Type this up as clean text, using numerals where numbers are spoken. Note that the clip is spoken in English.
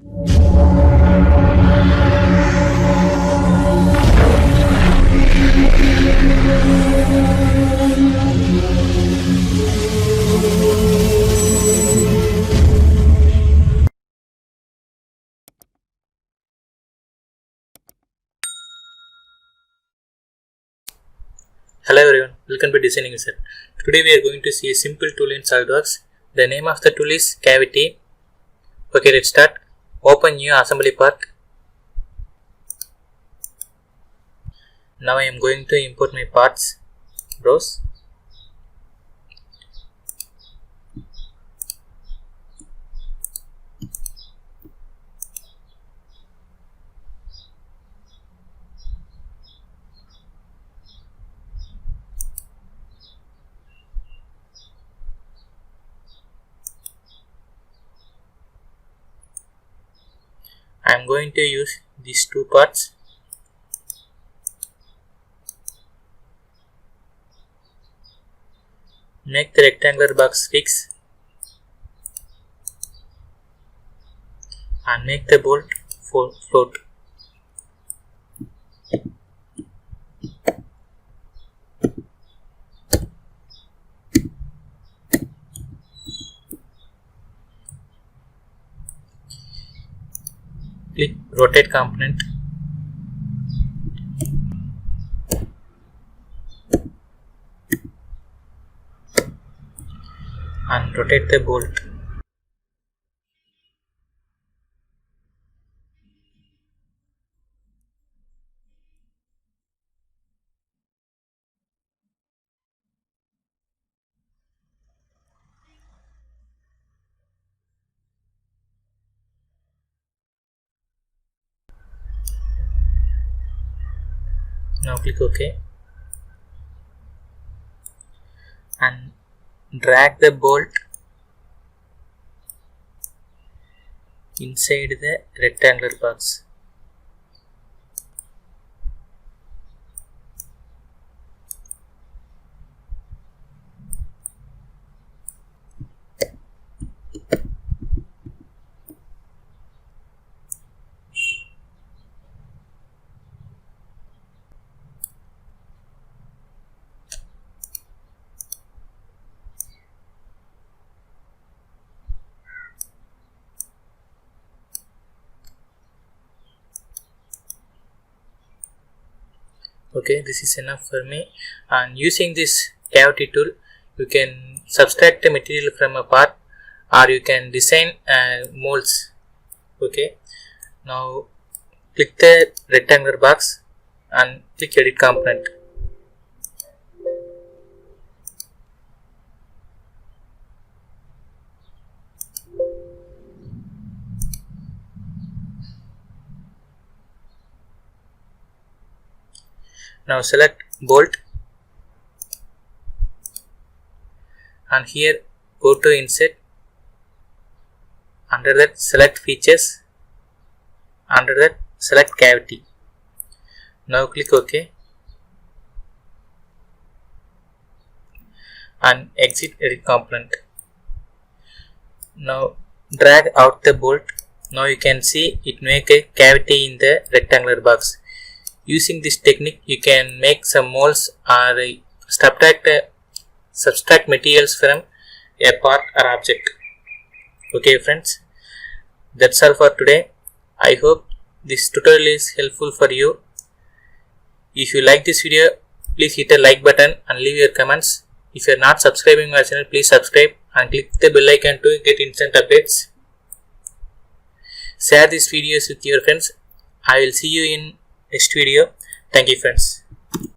Hello everyone, welcome to Designing Wizard. Today we are going to see a simple tool in Solidworks. The name of the tool is Cavity. Okay, let's start. Open new assembly part. Now I am going to import my parts. Browse. I am going to use these two parts. Make the rectangular box fix and make the bolt float. Click rotate component. And rotate the bolt. Now click OK and drag the bolt inside the rectangular box. Okay, this is enough for me. And using this cavity tool, you can subtract the material from a part, or you can design molds. Okay, now click the rectangular box and click edit component. Now select bolt and here go to insert. Under that select features. Under that select cavity. Now click OK and exit edit component. Now drag out the bolt. Now you can see it make a cavity in the rectangular box. Using this technique, you can make some molds or subtract materials from a part or object. Okay friends, that's all for today. I hope this tutorial is helpful for you. If you like this video, please hit a like button and leave your comments. If you are not subscribing my channel, please subscribe and click the bell icon to get instant updates. Share these videos with your friends. I will see you in next video. Thank you friends.